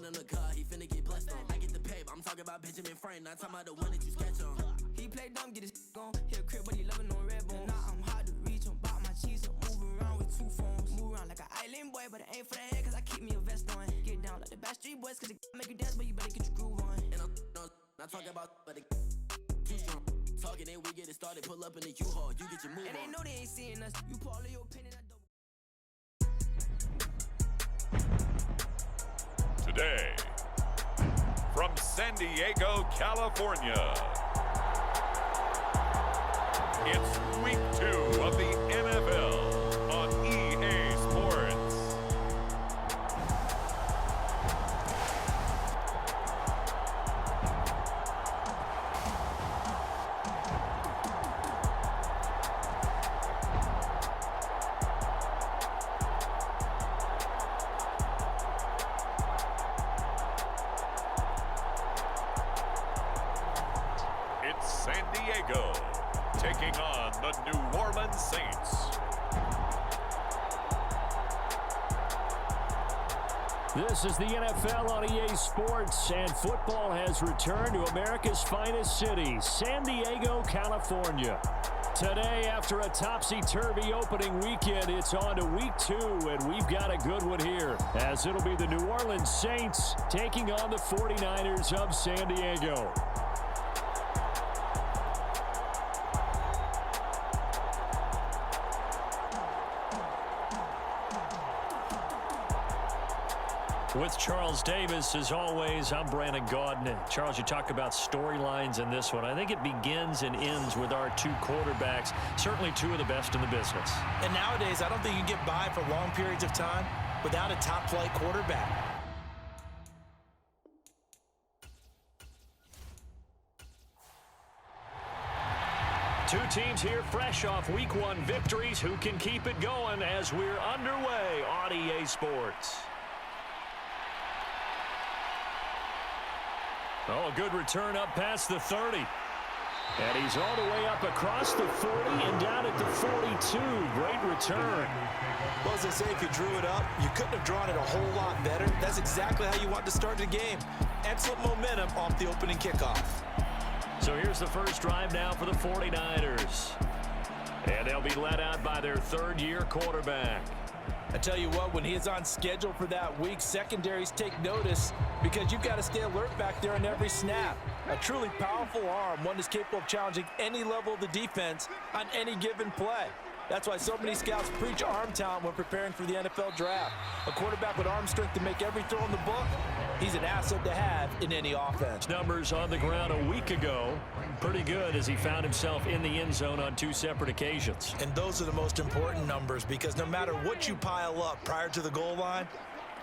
in the car, he finna get blessed on. I get the paper, I'm talking about Benjamin Franklin, not talking about the one that you sketch on. He play dumb, get his on. Hit a crib, but he loving on red bone. Now I'm hard to reach, I'm bout my cheese, I'm moving around with 2 phones. Move around like an island boy, but it ain't for the head, cause I keep me a vest on. Get down like the Backstreet Boys, cause it make you dance, but you better get your groove on. And I'm not talking about, but it too strong. Talking, then we get it started, pull up in the U-Haul, you get your move and on. they know they ain't seeing us, you pull all your opinion, I don't. Today, from San Diego, California, it's Week 2 of the NFL on EA Sports. San Diego taking on the New Orleans Saints. This is the NFL on EA Sports, and football has returned to America's finest city, San Diego, California. Today, after a topsy-turvy opening weekend, it's on to Week 2, and we've got a good one here, as it'll be the New Orleans Saints taking on the 49ers of San Diego. With Charles Davis, as always, I'm Brandon Gaudin. Charles, you talk about storylines in this one. I think it begins and ends with our 2 quarterbacks, certainly 2 of the best in the business. And nowadays, I don't think you can get by for long periods of time without a top-flight quarterback. Two teams here fresh off Week 1 victories. Who can keep it going as we're underway on EA Sports? Oh, a good return up past the 30. And he's all the way up across the 40 and down at the 42. Great return. Well, as I say, if you drew it up, you couldn't have drawn it a whole lot better. That's exactly how you want to start the game. Excellent momentum off the opening kickoff. So here's the first drive now for the 49ers. And they'll be led out by their 3rd-year quarterback. I tell you what, when he is on schedule for that week, secondaries take notice because you've got to stay alert back there on every snap. A truly powerful arm, one that's capable of challenging any level of the defense on any given play. That's why so many scouts preach arm talent when preparing for the NFL draft. A quarterback with arm strength to make every throw in the book, he's an asset to have in any offense. Numbers on the ground a week ago, pretty good as he found himself in the end zone on 2 separate occasions. And those are the most important numbers because no matter what you pile up prior to the goal line,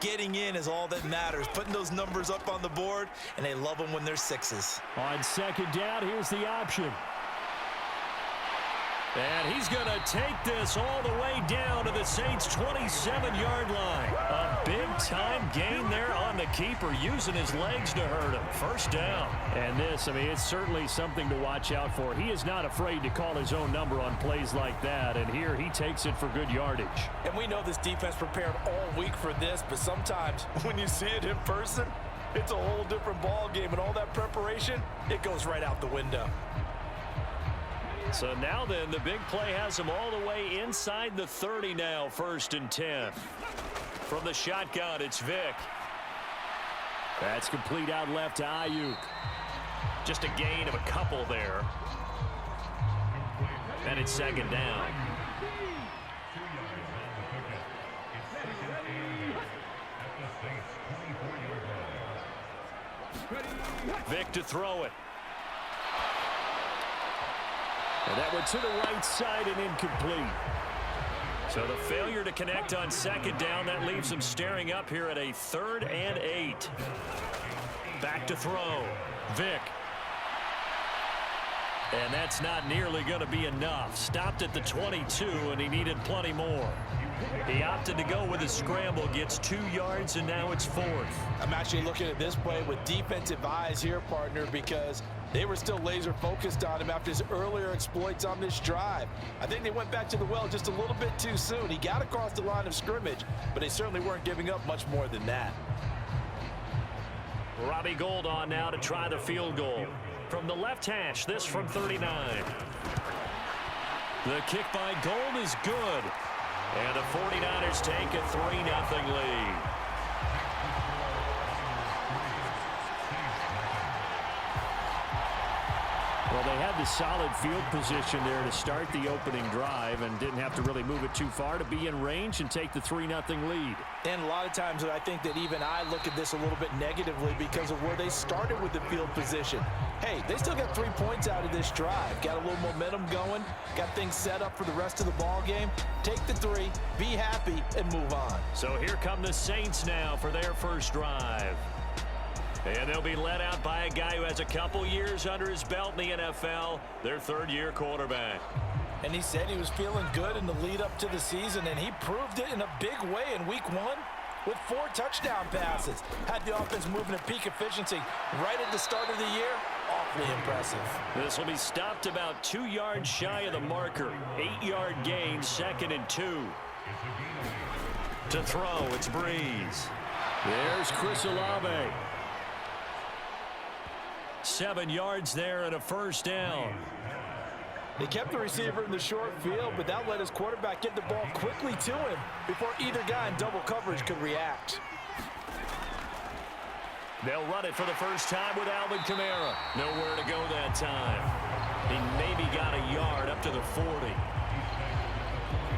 getting in is all that matters. Putting those numbers up on the board, and they love them when they're 6s. On 2nd down, here's the option. And he's going to take this all the way down to the Saints' 27-yard line. A big-time gain there on the keeper, using his legs to hurt him. First down. And this, I mean, it's certainly something to watch out for. He is not afraid to call his own number on plays like that, and here he takes it for good yardage. And we know this defense prepared all week for this, but sometimes when you see it in person, it's a whole different ball game, and all that preparation, it goes right out the window. So now then, the big play has him all the way inside the 30 now, 1st and 10. From the shotgun, it's Vick. That's complete out left to Ayuk. Just a gain of a couple there. And it's 2nd down. Vick to throw it. And that went to the right side and incomplete. So the failure to connect on 2nd down, that leaves him staring up here at a 3rd and 8. Back to throw. Vick. And that's not nearly going to be enough. Stopped at the 22, and he needed plenty more. He opted to go with a scramble, gets 2 yards, and now it's 4th. I'm actually looking at this play with defensive eyes here, partner, because they were still laser focused on him after his earlier exploits on this drive. I think they went back to the well just a little bit too soon. He got across the line of scrimmage, but they certainly weren't giving up much more than that. Robbie Gould on now to try the field goal. From the left hash, this from 39. The kick by Gould is good. And the 49ers take a 3-0 lead. Well, they had the solid field position there to start the opening drive and didn't have to really move it too far to be in range and take the 3-0 lead. And a lot of times I think that even I look at this a little bit negatively because of where they started with the field position. Hey, they still got 3 points out of this drive. Got a little momentum going. Got things set up for the rest of the ball game. Take the 3, be happy, and move on. So here come the Saints now for their first drive. And they'll be led out by a guy who has a couple years under his belt in the NFL, their third-year quarterback. And he said he was feeling good in the lead up to the season, and he proved it in a big way in week 1 with 4 touchdown passes. Had the offense moving at peak efficiency right at the start of the year. Awfully impressive. This will be stopped about 2 yards shy of the marker. 8-yard gain, 2nd and 2. To throw, it's Breeze. There's Chris Olave. 7 yards there and a first down. They kept the receiver in the short field, but that let his quarterback get the ball quickly to him before either guy in double coverage could react. They'll run it for the first time with Alvin Kamara. Nowhere to go that time. He maybe got a yard up to the 40.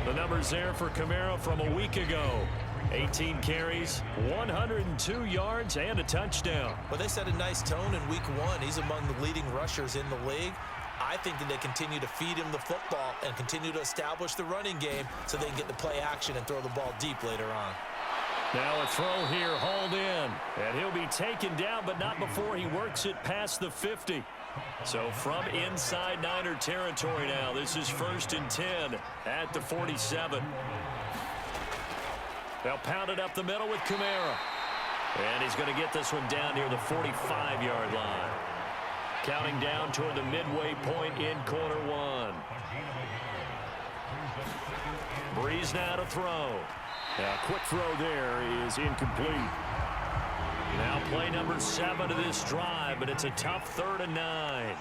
The numbers there for Kamara from a week ago. 18 carries, 102 yards, and a touchdown. Well, they set a nice tone in week 1. He's among the leading rushers in the league. I think that they continue to feed him the football and continue to establish the running game so they can get the play action and throw the ball deep later on. Now a throw here, hauled in. And he'll be taken down, but not before he works it past the 50. So from inside Niner territory now, this is 1st and 10 at the 47. They'll pound it up the middle with Kamara. And he's going to get this one down near the 45-yard line. Counting down toward the midway point in quarter 1. Breeze now to throw. A quick throw there is incomplete. Now play number 7 to this drive, but it's a tough 3rd and 9.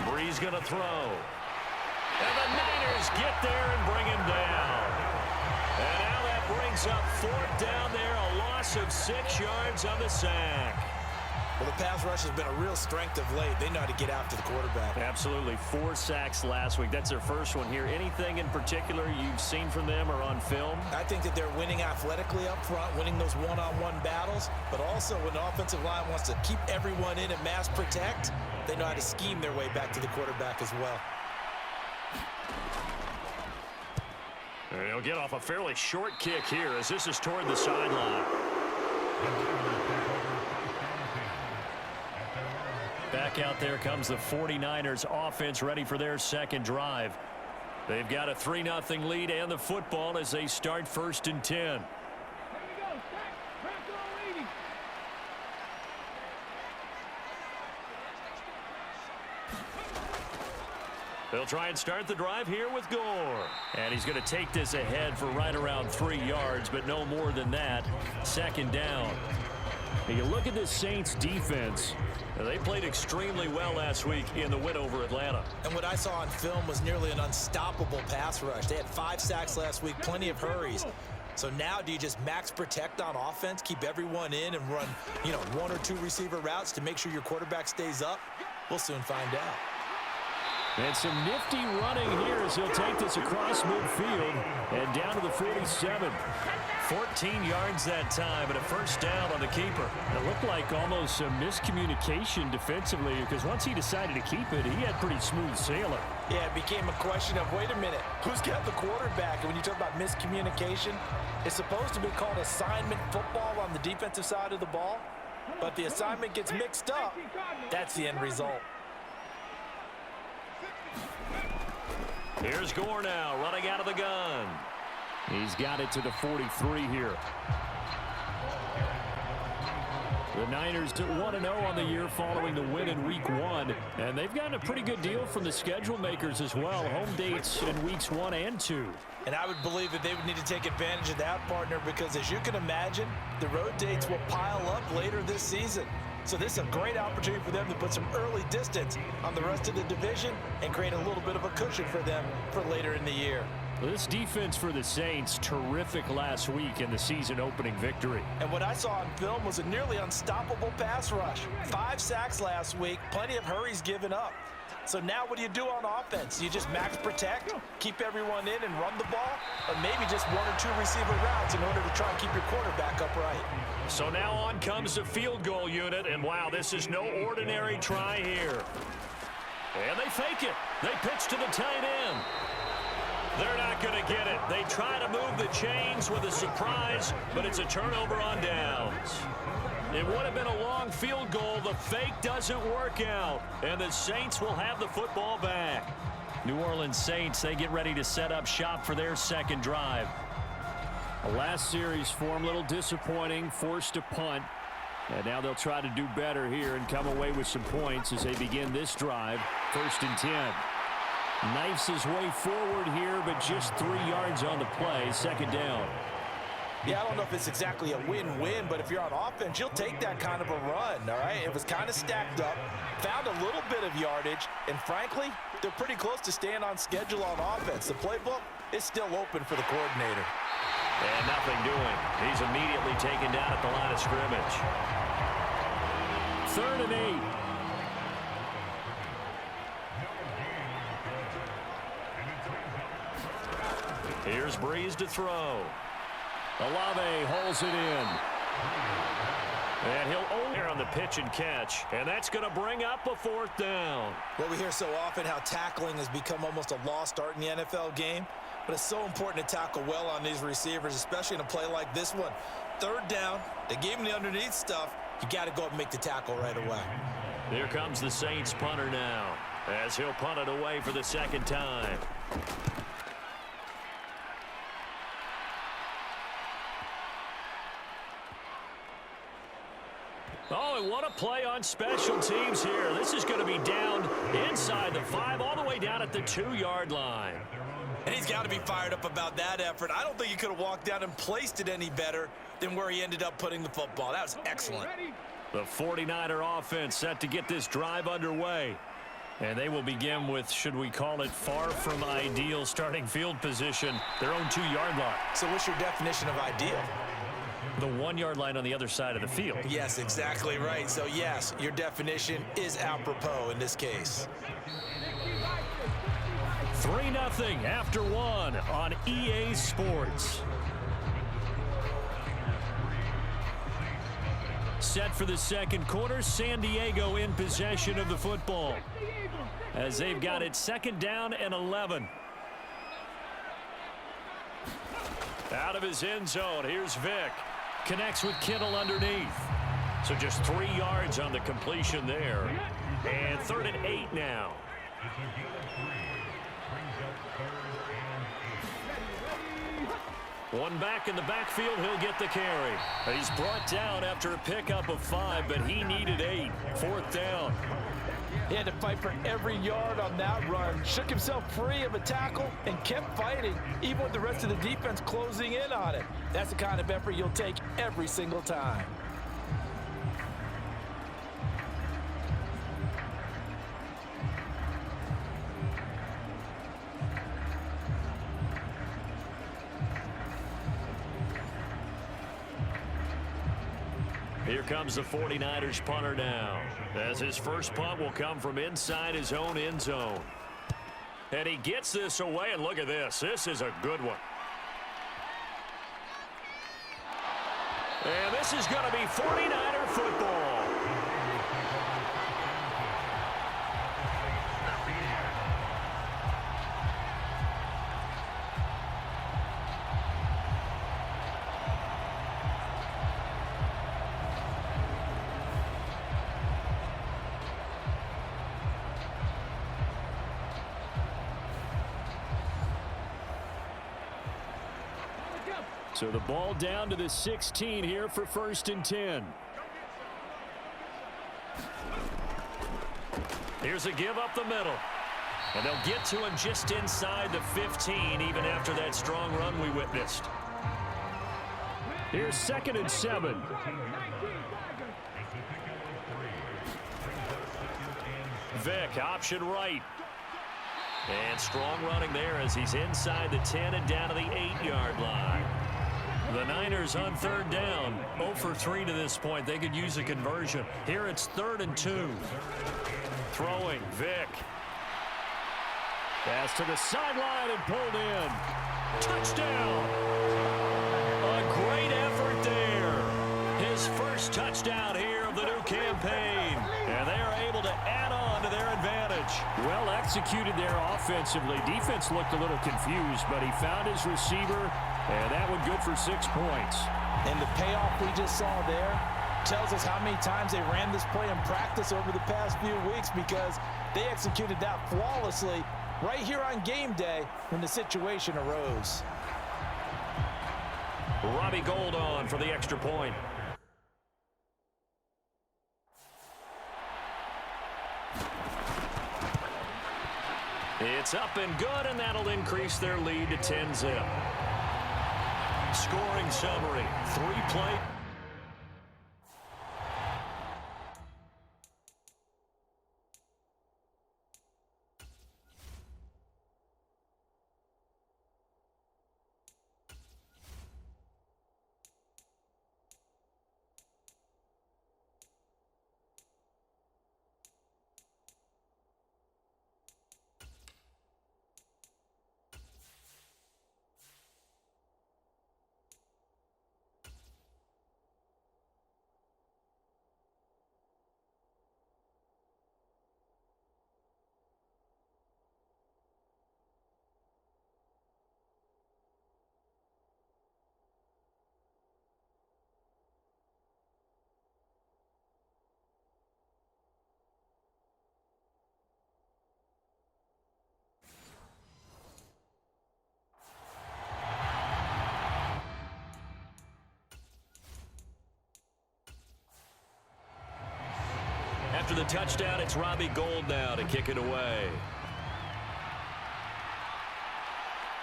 Breeze going to throw. And the Niners get there and bring him down. And now that brings up 4th down there, a loss of 6 yards on the sack. Well, the pass rush has been a real strength of late. They know how to get after the quarterback. Absolutely. 4 sacks last week. That's their first one here. Anything in particular you've seen from them or on film? I think that they're winning athletically up front, winning those one-on-one battles, but also when the offensive line wants to keep everyone in and mass protect, they know how to scheme their way back to the quarterback as well. He'll get off a fairly short kick here as this is toward the sideline. Back out there comes the 49ers offense ready for their second drive. They've got a 3-0 lead and the football as they start 1st and 10. They'll try and start the drive here with Gore. And he's going to take this ahead for right around 3 yards, but no more than that. 2nd down. And you look at this Saints defense. They played extremely well last week in the win over Atlanta. And what I saw on film was nearly an unstoppable pass rush. They had 5 sacks last week, plenty of hurries. So now do you just max protect on offense, keep everyone in and run, 1 or 2 receiver routes to make sure your quarterback stays up? We'll soon find out. And some nifty running here as he'll take this across midfield and down to the 47. 14 yards that time and a first down on the keeper. It looked like almost some miscommunication defensively because once he decided to keep it, he had pretty smooth sailing. Yeah, it became a question of, wait a minute, who's got the quarterback? And when you talk about miscommunication, it's supposed to be called assignment football on the defensive side of the ball. But the assignment gets mixed up. That's the end result. Here's Gore now, running out of the gun. He's got it to the 43 here. The Niners 1-0 on the year following the win in Week 1. And they've gotten a pretty good deal from the schedule makers as well. Home dates in Weeks 1 and 2. And I would believe that they would need to take advantage of that, partner, because as you can imagine, the road dates will pile up later this season. So this is a great opportunity for them to put some early distance on the rest of the division and create a little bit of a cushion for them for later in the year. This defense for the Saints, terrific last week in the season-opening victory. And what I saw on film was a nearly unstoppable pass rush. 5 sacks last week, plenty of hurries given up. So now what do you do on offense? You just max protect, keep everyone in and run the ball, or maybe just 1 or 2 receiver routes in order to try and keep your quarterback upright. So now on comes the field goal unit, and wow, this is no ordinary try here. And they fake it. They pitch to the tight end. They're not going to get it. They try to move the chains with a surprise, but it's a turnover on downs. It would have been a long field goal. The fake doesn't work out, and the Saints will have the football back. New Orleans Saints, they get ready to set up shop for their second drive. The last series for them, a little disappointing, forced to punt. And now they'll try to do better here and come away with some points as they begin this drive. 1st and 10. Knifes his way forward here, but just 3 yards on the play. 2nd down. Yeah, I don't know if it's exactly a win-win, but if you're on offense, you'll take that kind of a run, all right? It was kind of stacked up, found a little bit of yardage, and frankly, they're pretty close to staying on schedule on offense. The playbook is still open for the coordinator. And nothing doing. He's immediately taken down at the line of scrimmage. 3rd and 8. Here's Breeze to throw. Olave holds it in. And he'll over on the pitch and catch. And that's going to bring up a 4th down. Well, we hear so often how tackling has become almost a lost art in the NFL game. But it's so important to tackle well on these receivers, especially in a play like this one. 3rd down, they gave him the underneath stuff. You got to go up and make the tackle right away. Here comes the Saints punter now, as he'll punt it away for the 2nd time. Oh, and what a play on special teams here. This is going to be down inside the 5, all the way down at the 2-yard line. And he's got to be fired up about that effort. I don't think he could have walked down and placed it any better than where he ended up putting the football. That was excellent. The 49er offense set to get this drive underway. And they will begin with, should we call it, far from ideal starting field position, their own 2-yard line. So what's your definition of ideal? The 1-yard line on the other side of the field. Yes, exactly right. So, yes, your definition is apropos in this case. 3-0 after 1 on EA Sports. Set for the 2nd quarter, San Diego in possession of the football as they've got it 2nd down and 11. Out of his end zone, here's Vick. Connects with Kittle underneath. So just 3 yards on the completion there. And 3rd and 8 now. One back in the backfield, he'll get the carry. He's brought down after a pickup of 5, but he needed 8. 4th down. He had to fight for every yard on that run. Shook himself free of a tackle and kept fighting, even with the rest of the defense closing in on it. That's the kind of effort you'll take every single time. Here comes the 49ers punter now, as his first punt will come from inside his own end zone. And he gets this away, and look at this. This is a good one. And this is going to be 49er football. So the ball down to the 16 here for 1st and 10. Here's a give up the middle. And they'll get to him just inside the 15, even after that strong run we witnessed. Here's 2nd and 7. Vick, option right. And strong running there as he's inside the 10 and down to the 8-yard line. The Niners on 3rd down. 0 for 3 to this point. They could use a conversion. Here it's 3rd and 2. Throwing, Vick. Pass to the sideline and pulled in. Touchdown! A great effort there. His first touchdown here of the new campaign. And they are able to add on to their advantage. Well executed there offensively. Defense looked a little confused, but he found his receiver, and that one good for 6 points. And the payoff we just saw there tells us how many times they ran this play in practice over the past few weeks, because they executed that flawlessly right here on game day when the situation arose. Robbie Gould on for the extra point. It's up and good, and that'll increase their lead to 10-zip. Scoring summary, 3-play. After the touchdown, it's Robbie Gould now to kick it away.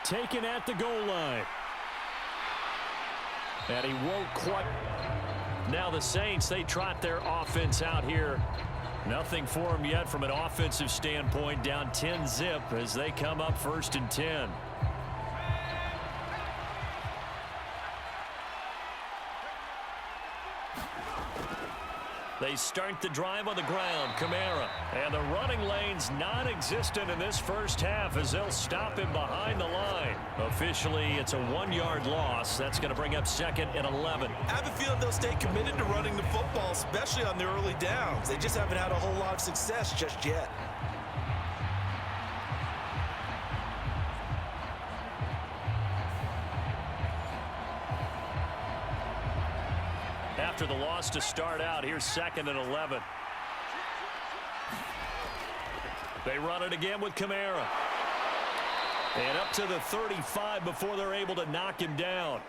Taken at the goal line. And he won't quite. Now the Saints, they trot their offense out here. Nothing for them yet from an offensive standpoint. Down 10-zip as they come up 1st and 10. They start the drive on the ground. Kamara. And the running lane's non-existent in this first half as they'll stop him behind the line. Officially, it's a 1-yard loss. That's going to bring up 2nd and 11. I have a feeling they'll stay committed to running the football, especially on the early downs. They just haven't had a whole lot of success just yet. After the loss to start out, here's 2nd and 11. They run it again with Kamara. And up to the 35 before they're able to knock him down.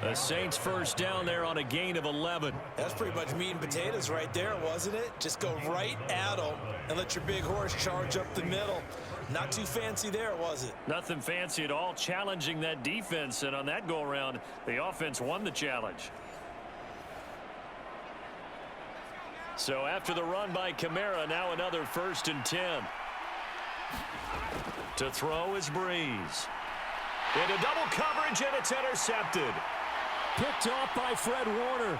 The Saints first down there on a gain of 11. That's pretty much meat and potatoes right there, wasn't it? Just go right at them and let your big horse charge up the middle. Not too fancy there, was it? Nothing fancy at all, challenging that defense. And on that go-around, the offense won the challenge. So after the run by Kamara, now another 1st and 10. To throw is Breeze. Into double coverage, and it's intercepted. Picked off by Fred Warner.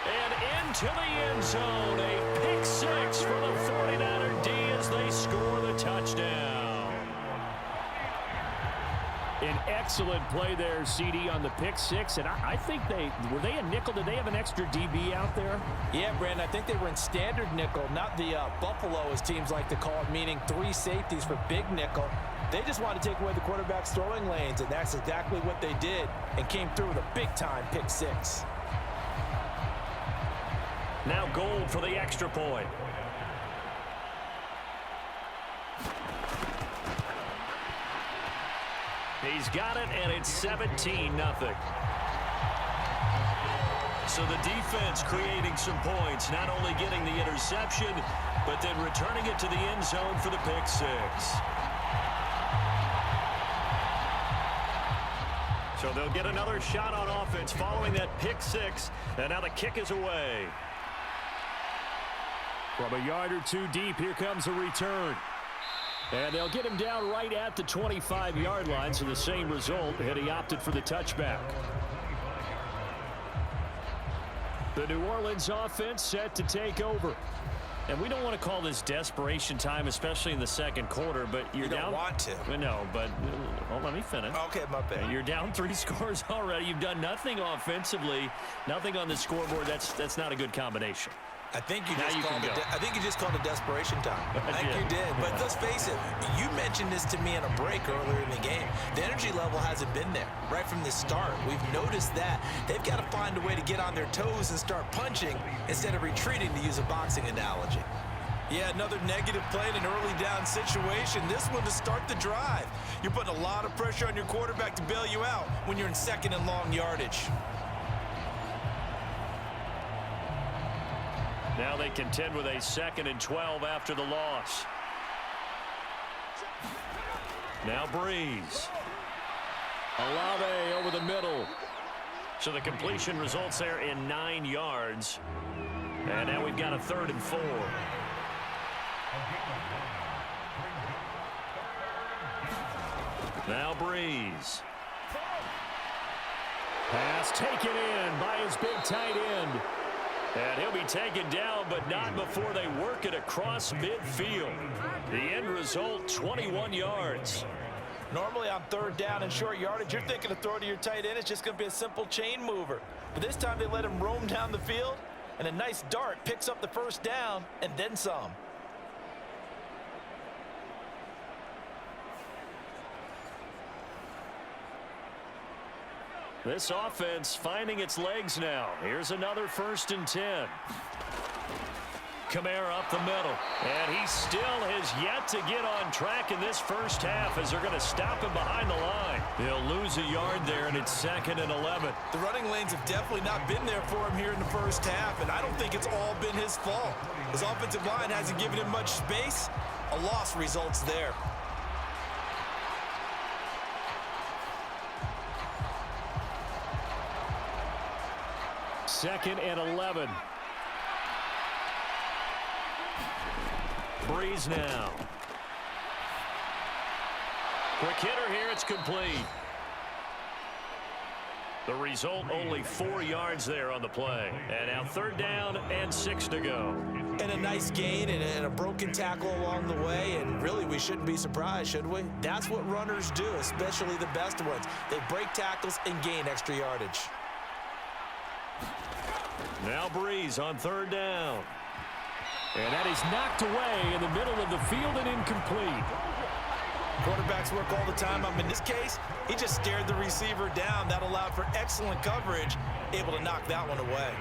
And into the end zone. A pick 6 for the 49er D as they score the touchdown. An excellent play there, CD, on the pick 6. And I think were they a nickel? Did they have an extra DB out there? Yeah, Brandon, I think they were in standard nickel, not the Buffalo, as teams like to call it, meaning 3 safeties for big nickel. They just wanted to take away the quarterback's throwing lanes, and that's exactly what they did, and came through with a big-time pick 6. Now Gould for the extra point. He's got it, and it's 17-0. So the defense creating some points, not only getting the interception, but then returning it to the end zone for the pick six. So they'll get another shot on offense following that pick six, and now the kick is away. From a yard or two deep, here comes a return. And they'll get him down right at the 25-yard line, so the same result, and he opted for the touchback. The New Orleans offense set to take over. And we don't want to call this desperation time, especially in the second quarter, but you're down. You don't want to. No, but well, let me finish. Okay, my bad. You're down 3 scores already. You've done nothing offensively, nothing on the scoreboard. That's not a good combination. I think you just called it desperation time. I think you did. But let's face it, you mentioned this to me in a break earlier in the game. The energy level hasn't been there right from the start. We've noticed that. They've got to find a way to get on their toes and start punching instead of retreating, to use a boxing analogy. Yeah, another negative play in an early down situation. This one to start the drive. You're putting a lot of pressure on your quarterback to bail you out when you're in second and long yardage. Now they contend with a 2nd and 12 after the loss. Now Breeze. Olave over the middle. So the completion results there in 9 yards. And now we've got a 3rd and 4. Now Breeze. Pass taken in by his big tight end. And he'll be taken down, but not before they work it across midfield. The end result, 21 yards. Normally on 3rd down and short yardage, you're thinking of throwing to your tight end. It's just going to be a simple chain mover. But this time they let him roam down the field, and a nice dart picks up the 1st down and then some. This offense finding its legs now. Here's another 1st and 10. Kamara up the middle. And he still has yet to get on track in this first half as they're going to stop him behind the line. He'll lose a yard there, and it's 2nd and 11. The running lanes have definitely not been there for him here in the first half, and I don't think it's all been his fault. His offensive line hasn't given him much space. A loss results there. 2nd and 11. Breeze now. Quick hitter here. It's complete. The result, only 4 yards there on the play. And now 3rd down and 6 to go. And a nice gain and a broken tackle along the way. And really, we shouldn't be surprised, should we? That's what runners do, especially the best ones. They break tackles and gain extra yardage. Now Breeze on 3rd down. And that is knocked away in the middle of the field and incomplete. Quarterbacks work all the time. In this case, he just stared the receiver down. That allowed for excellent coverage, able to knock that one away.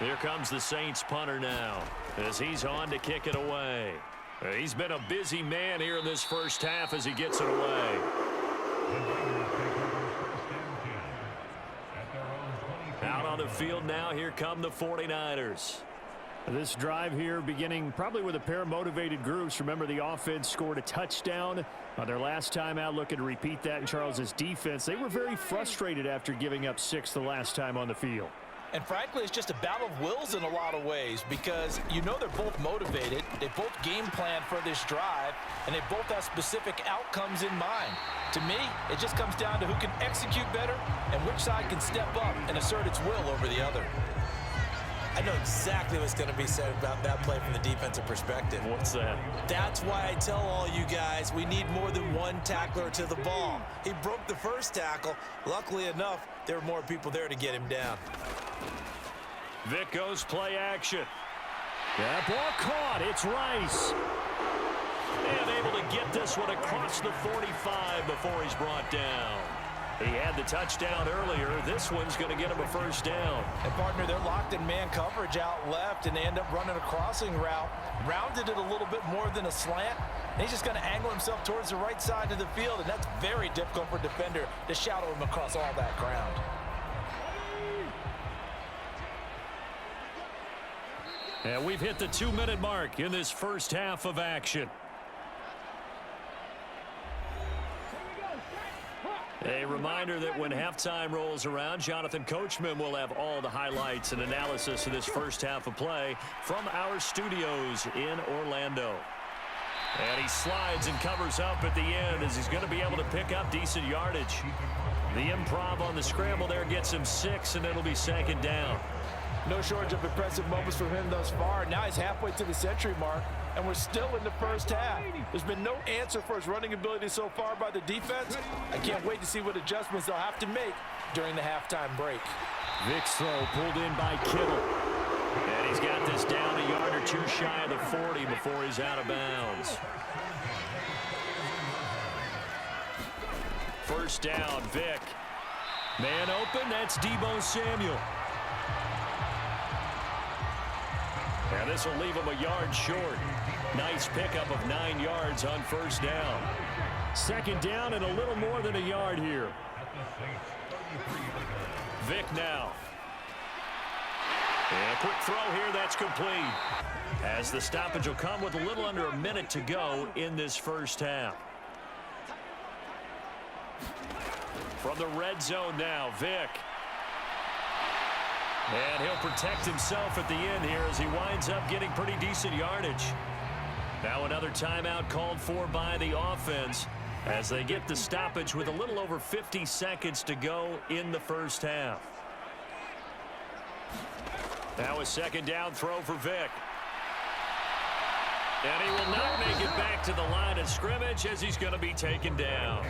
Here comes the Saints punter now as he's on to kick it away. He's been a busy man here in this first half as he gets it away. Out on the field now, here come the 49ers. This drive here beginning probably with a pair of motivated groups. Remember, the offense scored a touchdown on their last time out, looking to repeat that in Charles's defense. They were very frustrated after giving up 6 the last time on the field. And frankly, it's just a battle of wills in a lot of ways because you know they're both motivated. They both game plan for this drive, and they both have specific outcomes in mind. To me, it just comes down to who can execute better and which side can step up and assert its will over the other. I know exactly what's going to be said about that play from the defensive perspective. What's that? That's why I tell all you guys we need more than one tackler to the ball. He broke the first tackle. Luckily enough, there were more people there to get him down. Vic goes play action. That ball caught. It's Rice. And able to get this one across the 45 before he's brought down. He had the touchdown earlier. This one's going to get him a first down. And, partner, they're locked in man coverage out left, and they end up running a crossing route. Rounded it a little bit more than a slant. And he's just going to angle himself towards the right side of the field, and that's very difficult for a defender to shadow him across all that ground. And we've hit the 2-minute mark in this first half of action. A reminder that when halftime rolls around, Jonathan Coachman will have all the highlights and analysis of this first half of play from our studios in Orlando. And he slides and covers up at the end as he's going to be able to pick up decent yardage. The improv on the scramble there gets him 6, and it'll be 2nd down. No shortage of impressive moments from him thus far. Now he's halfway to the century mark, and we're still in the first half. There's been no answer for his running ability so far by the defense. I can't wait to see what adjustments they'll have to make during the halftime break. Vic's throw pulled in by Kittle. And he's got this down a yard or 2 shy of the 40 before he's out of bounds. First down, Vic. Man open, that's Deebo Samuel. And this will leave him a yard short. Nice pickup of 9 yards on first down. 2nd down and a little more than a yard here. Vic now. And a quick throw here, that's complete. As the stoppage will come with a little under a minute to go in this first half. From the red zone now, Vic. And he'll protect himself at the end here as he winds up getting pretty decent yardage. Now another timeout called for by the offense as they get the stoppage with a little over 50 seconds to go in the first half. Now a 2nd down throw for Vic. And he will not make it back to the line of scrimmage as he's going to be taken down.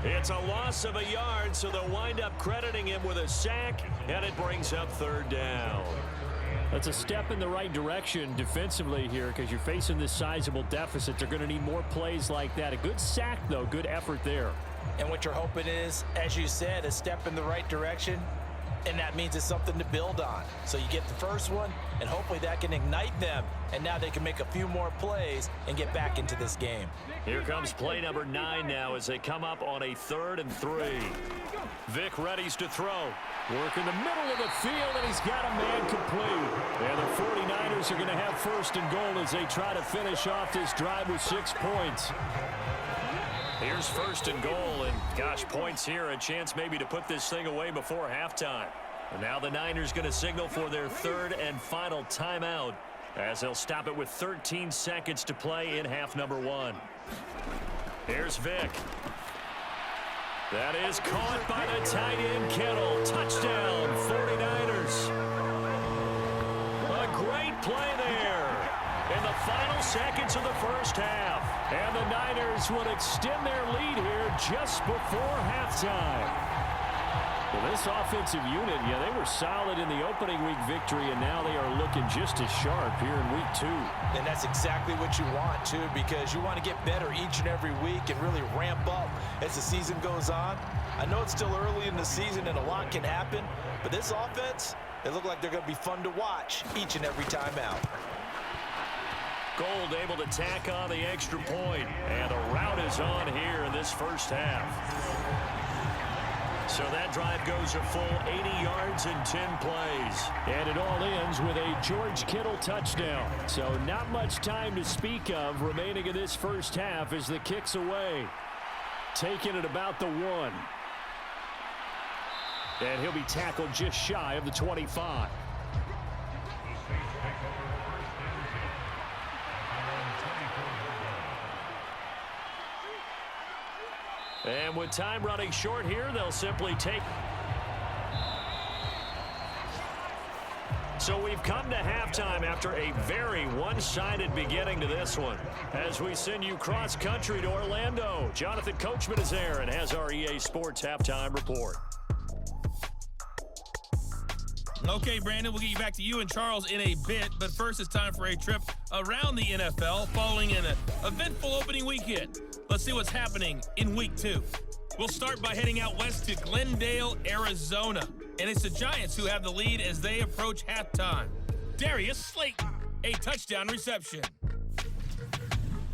It's a loss of a yard, so they'll wind up crediting him with a sack, and it brings up 3rd down. That's a step in the right direction defensively here because you're facing this sizable deficit. They're going to need more plays like that. A good sack, though. Good effort there. And what you're hoping is, as you said, a step in the right direction, and that means it's something to build on. So you get the first one, and hopefully that can ignite them, and now they can make a few more plays and get back into this game. Here comes play number 9 now as they come up on a 3rd and 3. Vic readies to throw. Work in the middle of the field, and he's got a man complete. And the 49ers are going to have 1st and goal as they try to finish off this drive with 6 points. Here's 1st and goal, and gosh, points here, a chance maybe to put this thing away before halftime. And now the Niners going to signal for their 3rd and final timeout as they'll stop it with 13 seconds to play in half number 1. Here's Vic. That is caught by the tight end Kittle. Touchdown, 49ers. A great play there in the final seconds of the first half. And the Niners will extend their lead here just before halftime. Well, this offensive unit, yeah, they were solid in the opening week victory, and now they are looking just as sharp here in week 2. And that's exactly what you want, too, because you want to get better each and every week and really ramp up as the season goes on. I know it's still early in the season and a lot can happen, but this offense, they look like they're going to be fun to watch each and every time out. Gold able to tack on the extra point, and the route is on here in this first half. So that drive goes a full 80 yards and 10 plays. And it all ends with a George Kittle touchdown. So not much time to speak of remaining in this first half as the kick's away. Taking it about the 1. And he'll be tackled just shy of the 25. And with time running short here, they'll simply take. So we've come to halftime after a very one-sided beginning to this one. As we send you cross-country to Orlando, Jonathan Coachman is there and has our EA Sports halftime report. Okay, Brandon, we'll get you back to you and Charles in a bit, but first it's time for a trip around the NFL following an eventful opening weekend. Let's see what's happening in week 2. We'll start by heading out west to Glendale, Arizona, and it's the Giants who have the lead as they approach halftime. Darius Slayton, a touchdown reception.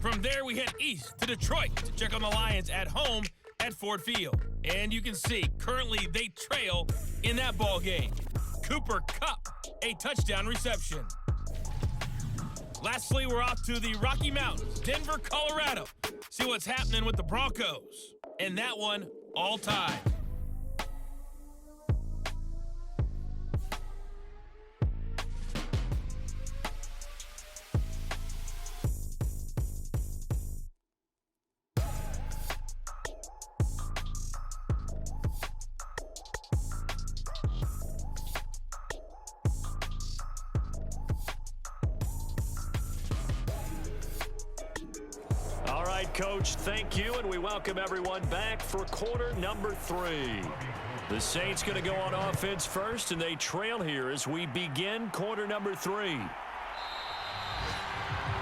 From there, we head east to Detroit to check on the Lions at home at Ford Field. And you can see, currently they trail in that ball game. Cooper Kupp, a touchdown reception. Lastly, we're off to the Rocky Mountains, Denver, Colorado. See what's happening with the Broncos. And that one, all tied. Coach, thank you, and we welcome everyone back for quarter number 3. The Saints going to go on offense first, and they trail here as we begin quarter number 3.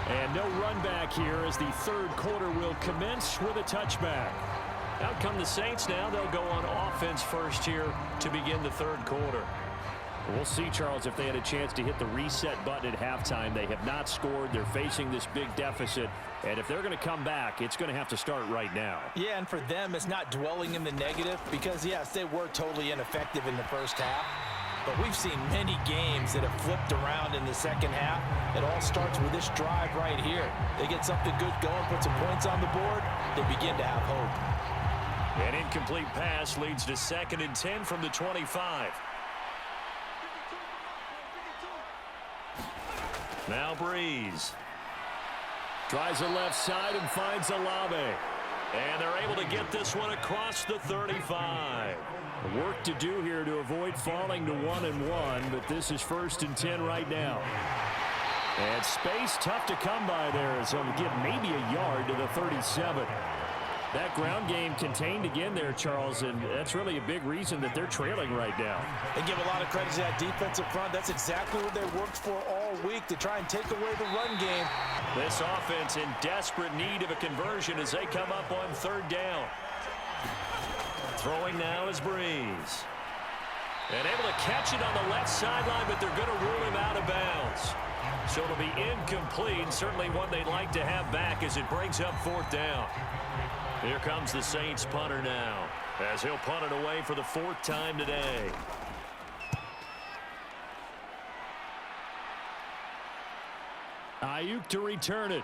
And no run back here as the third quarter will commence with a touchback. Out come the Saints now. They'll go on offense first here to begin the third quarter. We'll see, Charles, if they had a chance to hit the reset button at halftime. They have not scored. They're facing this big deficit. And if they're going to come back, it's going to have to start right now. Yeah, and for them, it's not dwelling in the negative because, yes, they were totally ineffective in the first half. But we've seen many games that have flipped around in the second half. It all starts with this drive right here. They get something good going, put some points on the board, they begin to have hope. An incomplete pass leads to 2nd and 10 from the 25. Now Breeze. Tries the left side and finds Olave. And they're able to get this one across the 35. Work to do here to avoid falling to 1-1, but this is 1st and 10 right now. And space tough to come by there as they'll get maybe a yard to the 37. That ground game contained again there, Charles, and that's really a big reason that they're trailing right now. They give a lot of credit to that defensive front. That's exactly what they worked for all week to try and take away the run game. This offense in desperate need of a conversion as they come up on 3rd down. Throwing now is Breeze. And able to catch it on the left sideline, but they're going to rule him out of bounds. So it'll be incomplete, certainly one they'd like to have back as it brings up 4th down. Here comes the Saints punter now, as he'll punt it away for the 4th time today. Ayuk to return it.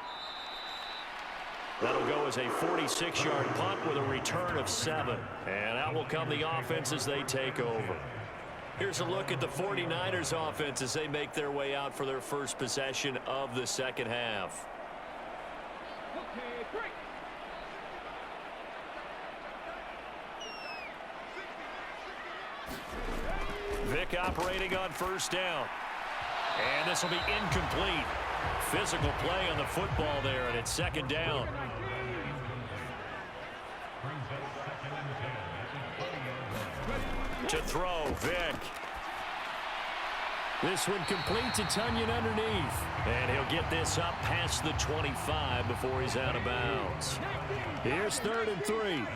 That'll go as a 46-yard punt with a return of 7. And out will come the offense as they take over. Here's a look at the 49ers offense as they make their way out for their first possession of the second half. Vick operating on 1st down. And this will be incomplete. Physical play on the football there, and it's 2nd down. To throw, Vick. This one complete to Tunyon underneath. And he'll get this up past the 25 before he's out of bounds. Here's 3rd and 3.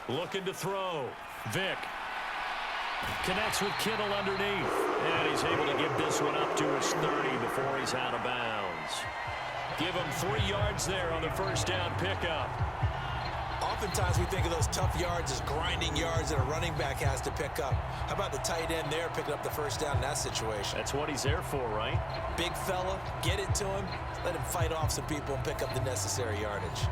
Looking to throw. Vick. Connects with Kittle underneath. And he's able to get this one up to his 30 before he's out of bounds. Give him 3 yards there on the 1st down pickup. Oftentimes we think of those tough yards as grinding yards that a running back has to pick up. How about the tight end there picking up the 1st down in that situation? That's what he's there for, right? Big fella, get it to him, let him fight off some people and pick up the necessary yardage.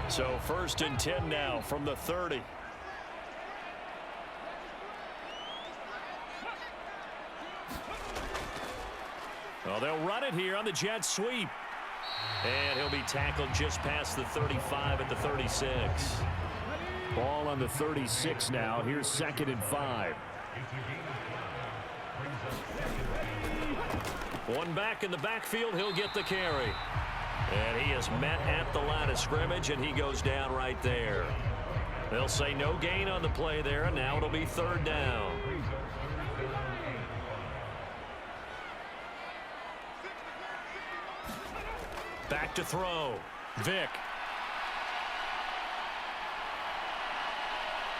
So 1st and 10 now from the 30. Well, they'll run it here on the jet sweep. And he'll be tackled just past the 35 at the 36. Ball on the 36 now. Here's 2nd and 5. One back in the backfield. He'll get the carry. And he is met at the line of scrimmage, and he goes down right there. They'll say no gain on the play there, and now it'll be 3rd down. Back to throw. Vick.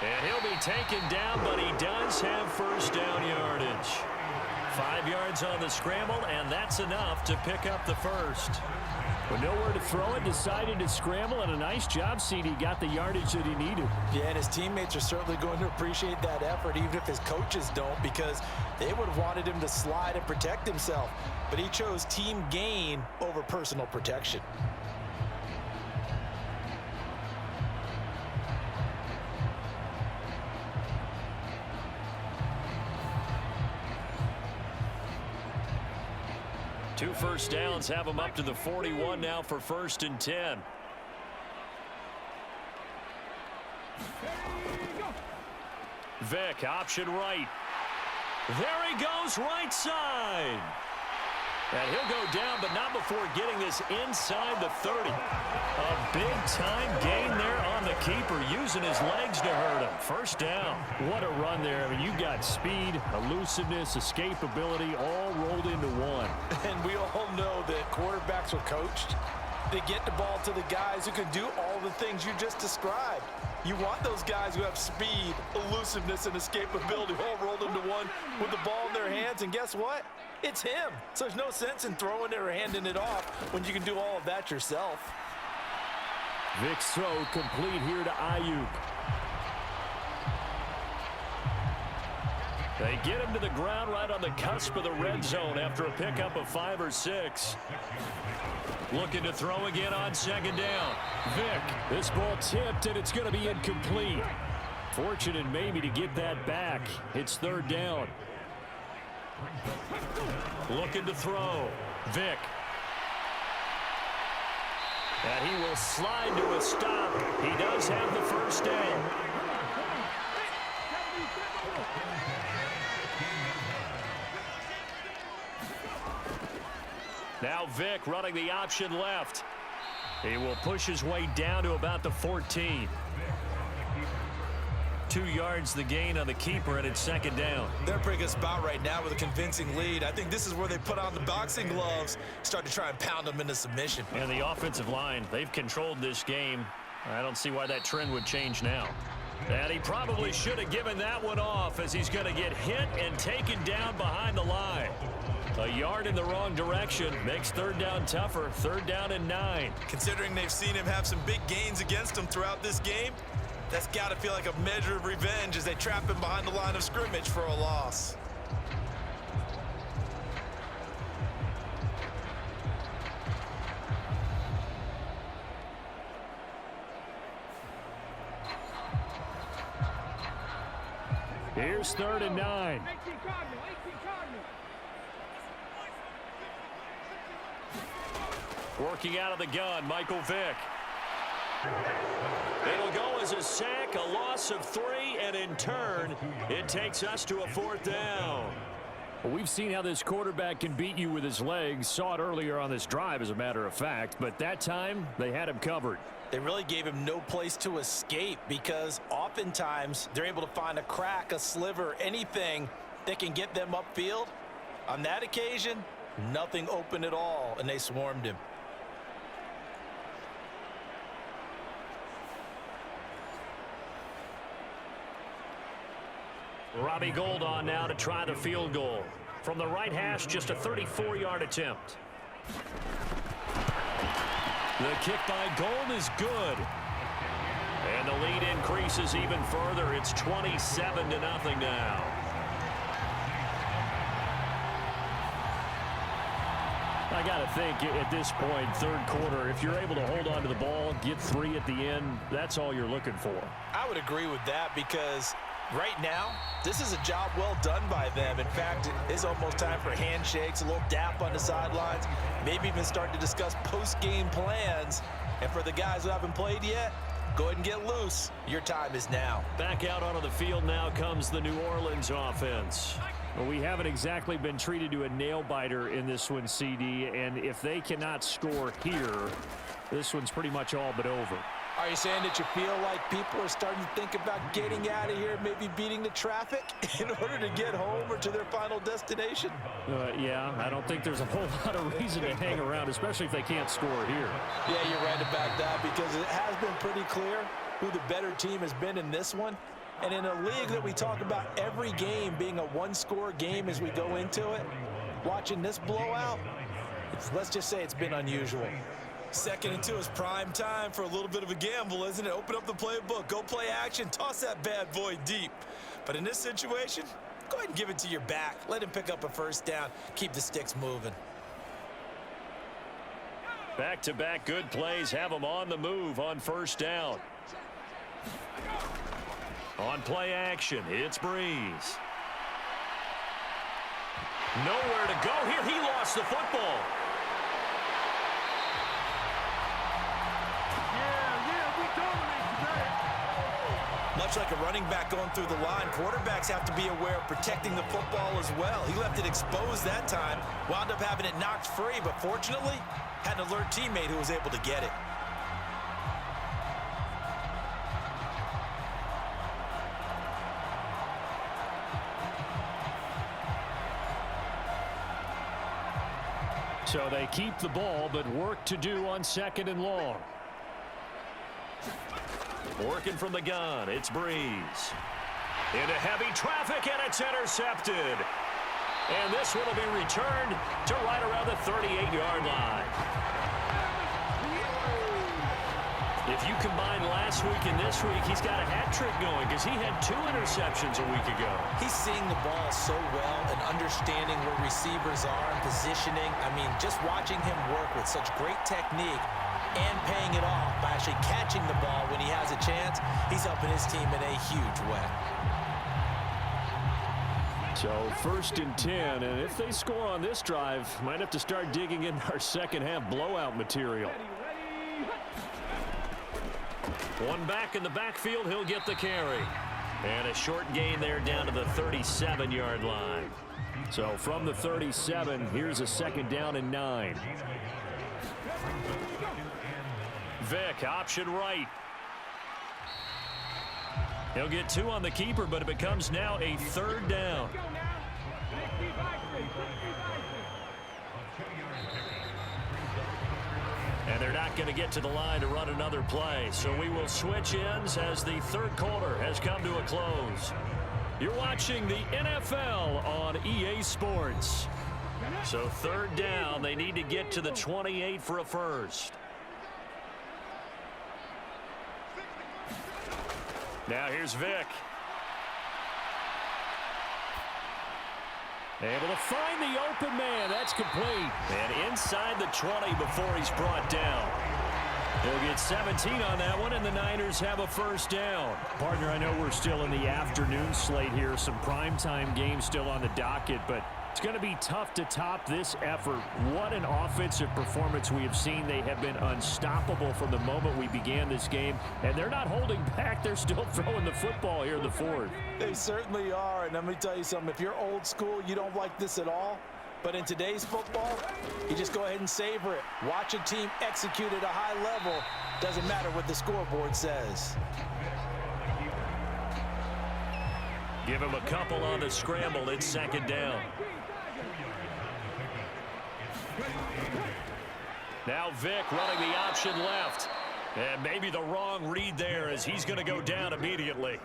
And he'll be taken down, but he does have 1st down yardage. 5 yards on the scramble, and that's enough to pick up the 1st. But nowhere to throw it, decided to scramble, and a nice job, CD. Got the yardage that he needed. Yeah, and his teammates are certainly going to appreciate that effort, even if his coaches don't, because they would have wanted him to slide and protect himself. But he chose team gain over personal protection. Two first downs have him up to the 41 now for 1st and 10. Vick, option right. There he goes, right side. And he'll go down, but not before getting this inside the 30. A big-time gain there on the keeper, using his legs to hurt him. First down. What a run there. I mean, you got speed, elusiveness, escapability, all rolled into one. And we all know that quarterbacks are coached. They get the ball to the guys who can do all the things you just described. You want those guys who have speed, elusiveness, and escapability all rolled into one with the ball in their hands, and guess what? It's him. So there's no sense in throwing it or handing it off when you can do all of that yourself. Vick's throw complete here to Ayuk. They get him to the ground right on the cusp of the red zone after a pickup of 5 or 6. Looking to throw again on 2nd down. Vick, this ball tipped, and it's going to be incomplete. Fortunate maybe to get that back. It's 3rd down. Looking to throw. Vick. And he will slide to a stop. He does have the first down. Now Vick running the option left. He will push his way down to about the 14. 2 yards the gain on the keeper, and it's 2nd down. They're in a pretty good spot right now with a convincing lead. I think this is where they put on the boxing gloves, start to try and pound them into submission. And the offensive line, they've controlled this game. I don't see why that trend would change now. And he probably should have given that one off, as he's going to get hit and taken down behind the line. A yard in the wrong direction makes 3rd down tougher. 3rd down and 9. Considering they've seen him have some big gains against them throughout this game, that's got to feel like a measure of revenge as they trap him behind the line of scrimmage for a loss. Here's 3rd and 9. Working out of the gun, Michael Vick. It'll go as a sack, a loss of 3, and in turn, it takes us to a 4th down. Well, we've seen how this quarterback can beat you with his legs. Saw it earlier on this drive, as a matter of fact, but that time, they had him covered. They really gave him no place to escape, because oftentimes they're able to find a crack, a sliver, anything that can get them upfield. On that occasion, nothing open at all, and they swarmed him. Robbie Gould on now to try the field goal. From the right hash, just a 34-yard attempt. The kick by Gould is good. And the lead increases even further. It's 27-0 now. I got to think at this point, 3rd quarter, if you're able to hold on to the ball, get 3 at the end, that's all you're looking for. I would agree with that, because right now, this is a job well done by them. In fact, it's almost time for handshakes, a little dap on the sidelines, maybe even start to discuss post-game plans. And for the guys who haven't played yet, go ahead and get loose. Your time is now. Back out onto the field now comes the New Orleans offense. Well, we haven't exactly been treated to a nail-biter in this one, CD, and if they cannot score here, this one's pretty much all but over. Are you saying that you feel like people are starting to think about getting out of here, maybe beating the traffic in order to get home or to their final destination? Yeah, I don't think there's a whole lot of reason to hang around, especially if they can't score here. Yeah, you're right about that, because it has been pretty clear who the better team has been in this one. And in a league that we talk about every game being a one-score game as we go into it, watching this blowout, let's just say it's been unusual. 2nd and 2 is prime time for a little bit of a gamble, isn't it? Open up the playbook, go play action, toss that bad boy deep. But in this situation, go ahead and give it to your back. Let him pick up a first down. Keep the sticks moving. Back-to-back good plays have them on the move on first down. On play action, it's Breeze. Nowhere to go here. He lost the football. Much like a running back going through the line, quarterbacks have to be aware of protecting the football as well. He left it exposed that time, wound up having it knocked free, but fortunately, had an alert teammate who was able to get it. So they keep the ball, but work to do on 2nd and long. Working from the gun, it's Breeze. Into heavy traffic, and it's intercepted. And this one will be returned to right around the 38-yard line. If you combine last week and this week, he's got a hat trick going because he had 2 interceptions a week ago. He's seeing the ball so well and understanding where receivers are and positioning. I mean, just watching him work with such great technique and paying it off by actually catching the ball when he has a chance, he's helping his team in a huge way. So 1st and 10, and if they score on this drive, might have to start digging in our second half blowout material. One back in the backfield, he'll get the carry. And a short gain there down to the 37-yard line. So from the 37, here's a 2nd down and 9. Vick, option right. He'll get 2 on the keeper, but it becomes now a 3rd down. And they're not going to get to the line to run another play. So we will switch ends as the 3rd quarter has come to a close. You're watching the NFL on EA Sports. So 3rd down, they need to get to the 28 for a first. Now here's Vick. Able to find the open man. That's complete. And inside the 20 before he's brought down. He'll get 17 on that one, and the Niners have a first down. Partner, I know we're still in the afternoon slate here. Some primetime games still on the docket, but it's going to be tough to top this effort. What an offensive performance we have seen. They have been unstoppable from the moment we began this game, and they're not holding back. They're still throwing the football here in the 4th. They certainly are, and let me tell you something. If you're old school, you don't like this at all. But in today's football, you just go ahead and savor it. Watch a team execute at a high level. Doesn't matter what the scoreboard says. Give him a couple on the scramble. It's 2nd down. Now Vick running the option left. And maybe the wrong read there as he's going to go down immediately.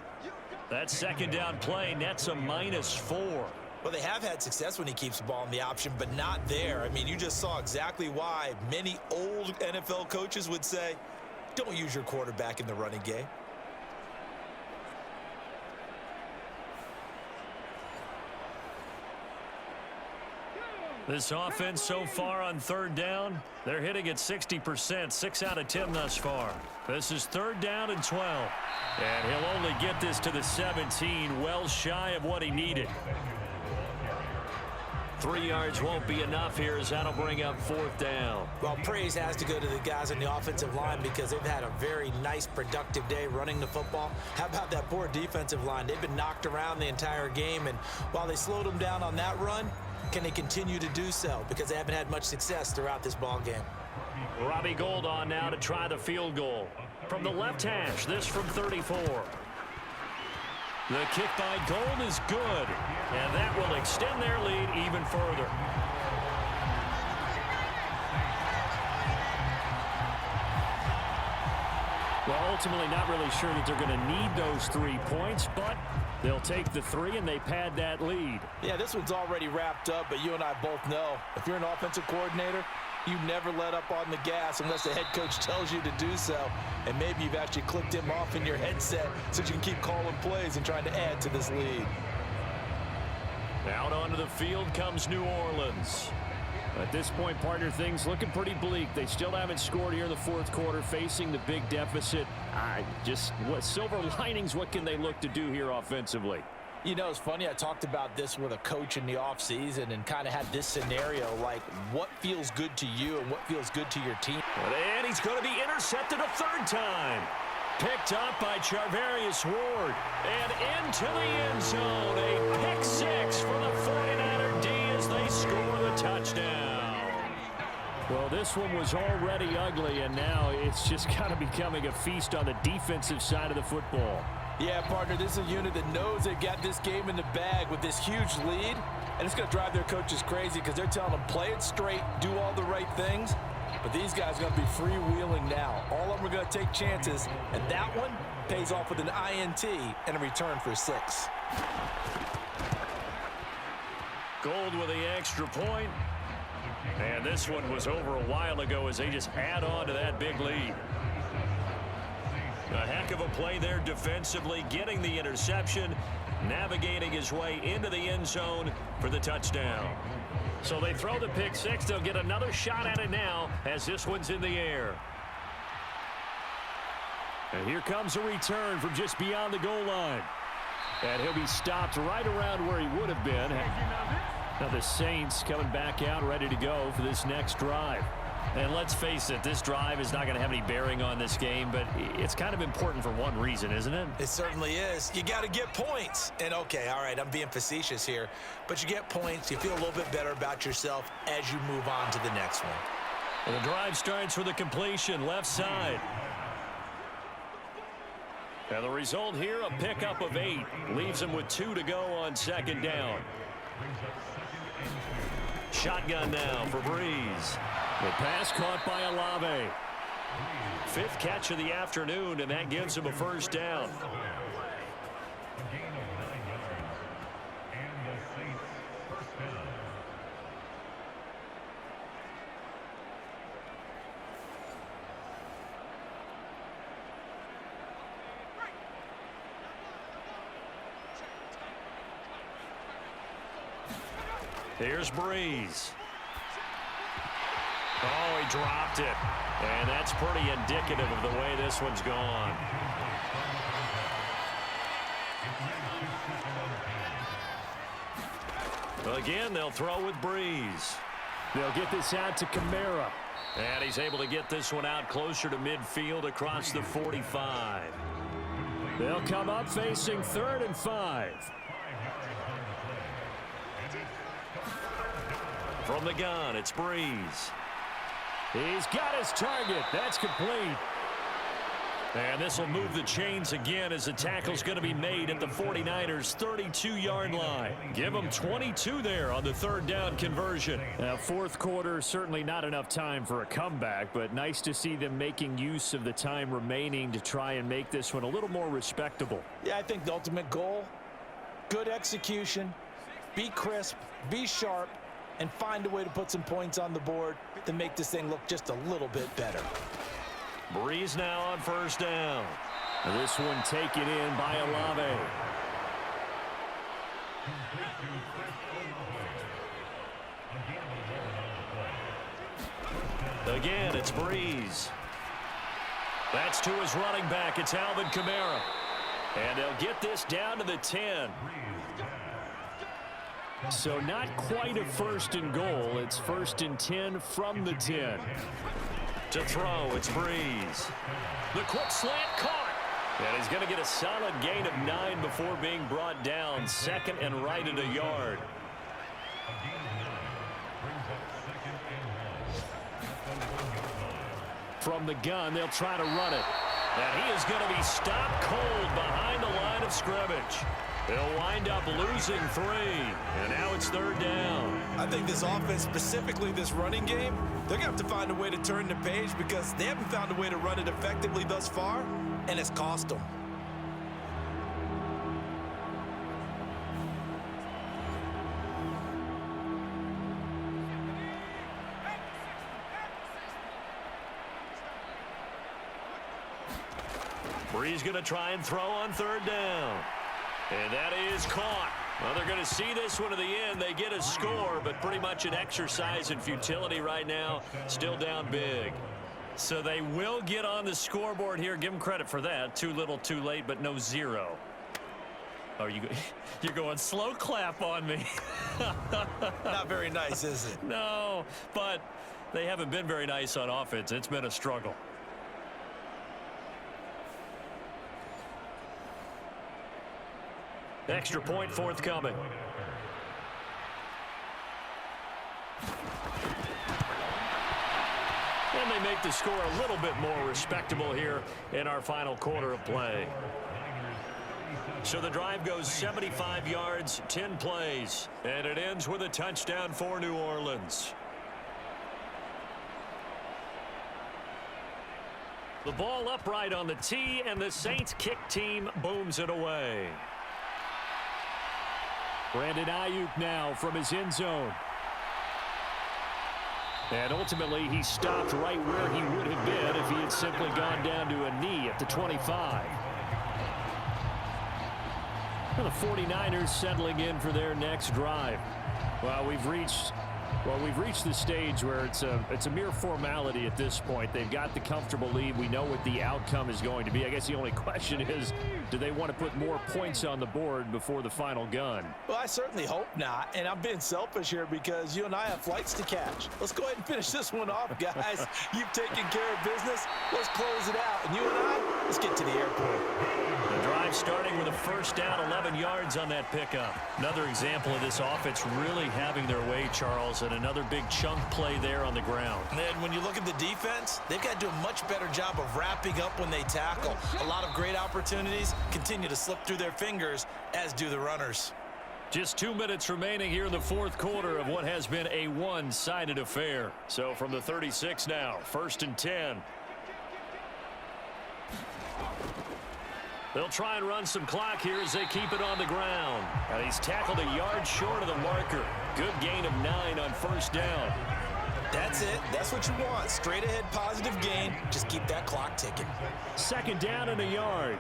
That 2nd down play nets a -4. Well, they have had success when he keeps the ball in the option, but not there. I mean, you just saw exactly why many old NFL coaches would say, don't use your quarterback in the running game. This offense so far on 3rd down, they're hitting at 60%, 6 out of 10 thus far. This is 3rd down and 12. And he'll only get this to the 17, well shy of what he needed. 3 yards won't be enough here as that'll bring up 4th down. Well, praise has to go to the guys on the offensive line because they've had a very nice, productive day running the football. How about that poor defensive line? They've been knocked around the entire game, and while they slowed them down on that run, can they continue to do so? Because they haven't had much success throughout this ball game. Robbie Gould on now to try the field goal. From the left hash, this from 34. The kick by Gould is good, and that will extend their lead even further. Well, ultimately not really sure that they're going to need those 3 points, but they'll take the 3 and they pad that lead. Yeah, this one's already wrapped up, but you and I both know if you're an offensive coordinator, You never let up on the gas unless the head coach tells you to do so. And maybe you've actually clicked him off in your headset so you can keep calling plays and trying to add to this lead. Out onto the field comes New Orleans. At this point, partner, things looking pretty bleak. They still haven't scored here in the fourth quarter, facing the big deficit. What silver linings, what can they look to do here offensively? You know, it's funny, I talked about this with a coach in the offseason and kind of had this scenario, like what feels good to you and what feels good to your team. And he's going to be intercepted a third time. Picked up by Charvarius Ward. And into the end zone. A pick six for the 49er D as they score the touchdown. Well, this one was already ugly, and now it's just kind of becoming a feast on the defensive side of the football. Yeah, partner, this is a unit that knows they've got this game in the bag with this huge lead, and it's going to drive their coaches crazy because they're telling them play it straight, do all the right things. But these guys are going to be freewheeling now. All of them are going to take chances, and that one pays off with an INT and a return for 6. Gold with the extra point. And this one was over a while ago as they just add on to that big lead. A heck of a play there defensively, getting the interception, navigating his way into the end zone for the touchdown. So they throw the pick six. They'll get another shot at it now as this one's in the air. And here comes a return from just beyond the goal line. And he'll be stopped right around where he would have been. Now the Saints coming back out ready to go for this next drive. And let's face it, this drive is not going to have any bearing on this game, but it's kind of important for one reason, isn't it? It certainly is. You got to get points. And, okay, all right, I'm being facetious here, but you get points, you feel a little bit better about yourself as you move on to the next one. And the drive starts with a completion, left side. And the result here, a pickup of 8. Leaves them with 2 to go on second down. Shotgun now for Breeze. The pass caught by Olave. 5th catch of the afternoon, and that gives him a first down. Here's Breeze. Oh, he dropped it. And that's pretty indicative of the way this one's gone. Again, they'll throw with Breeze. They'll get this out to Kamara. And he's able to get this one out closer to midfield across the 45. They'll come up facing 3rd and 5. From the gun, it's Breeze. He's got his target. That's complete. And this will move the chains again as the tackle's going to be made at the 49ers' 32-yard line. Give them 22 there on the 3rd down conversion. Now, fourth quarter, certainly not enough time for a comeback, but nice to see them making use of the time remaining to try and make this one a little more respectable. Yeah, I think the ultimate goal, good execution, be crisp, be sharp, and find a way to put some points on the board to make this thing look just a little bit better. Breeze now on 1st down. This one taken in by Olave. Again, it's Breeze. That's to his running back. It's Alvin Kamara. And they'll get this down to the 10. So not quite a 1st and goal. It's 1st and 10 from the 10. To throw, it's Breeze. The quick slant caught. And he's going to get a solid gain of 9 before being brought down. 2nd and right at a yard. From the gun, they'll try to run it. And he is going to be stopped cold behind the line of scrimmage. They'll wind up losing 3, and now it's 3rd down. I think this offense, specifically this running game, they're going to have to find a way to turn the page because they haven't found a way to run it effectively thus far, and it's cost them. He's going to try and throw on third down. And that is caught. Well, they're going to see this one to the end. They get a score, but pretty much an exercise in futility right now. Still down big. So they will get on the scoreboard here. Give them credit for that. Too little, too late, but no zero. Oh, you're going slow clap on me. Not very nice, is it? No, but they haven't been very nice on offense. It's been a struggle. Extra point forthcoming. And they make the score a little bit more respectable here in our final quarter of play. So the drive goes 75 yards, 10 plays, and it ends with a touchdown for New Orleans. The ball upright on the tee, and the Saints kick team booms it away. Brandon Ayuk now from his end zone. And ultimately, he stopped right where he would have been if he had simply gone down to a knee at the 25. And the 49ers settling in for their next drive. Well, we've reached the stage where it's a mere formality at this point. They've got the comfortable lead. We know what the outcome is going to be. I guess the only question is, do they want to put more points on the board before the final gun? Well, I certainly hope not. And I'm being selfish here because you and I have flights to catch. Let's go ahead and finish this one off, guys. You've taken care of business. Let's close it out. And you and I, let's get to the airport. The drive starting with a first down, 11 yards on that pickup. Another example of this offense really having their way, Charles, and another big chunk play there on the ground. And then when you look at the defense, they've got to do a much better job of wrapping up when they tackle. A lot of great opportunities continue to slip through their fingers, as do the runners. Just 2 minutes remaining here in the fourth quarter of what has been a one-sided affair. So from the 36 now, 1st and 10. They'll try and run some clock here as they keep it on the ground. And he's tackled a yard short of the marker. Good gain of 9 on first down. That's it. That's what you want. Straight ahead positive gain. Just keep that clock ticking. 2nd down and a yard.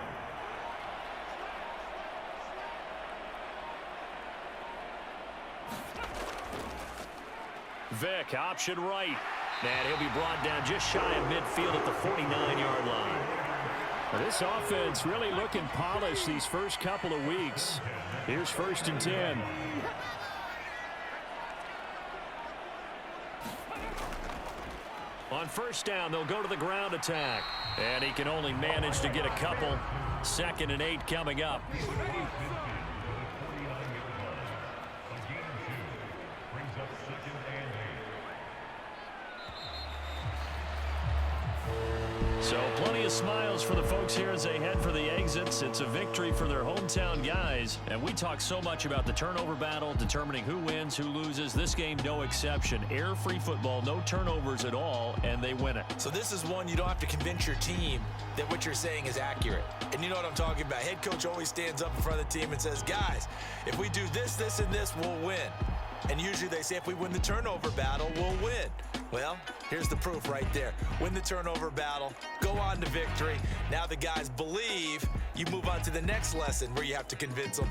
Vick, option right. And he'll be brought down just shy of midfield at the 49-yard line. Well, this offense really looking polished these first couple of weeks. Here's 1st and 10. On first down, they'll go to the ground attack. And he can only manage to get a couple. 2nd and 8 coming up. So plenty of smiles for the folks here as they head for the exits. It's a victory for their hometown guys. And we talk so much about the turnover battle, determining who wins, who loses. This game, no exception. Error-free football, no turnovers at all, and they win it. So this is one you don't have to convince your team that what you're saying is accurate. And you know what I'm talking about. Head coach always stands up in front of the team and says, guys, if we do this, this, and this, we'll win. And usually they say if we win the turnover battle, we'll win. Well, here's the proof right there. Win the turnover battle, go on to victory. Now the guys believe. You move on to the next lesson where you have to convince them.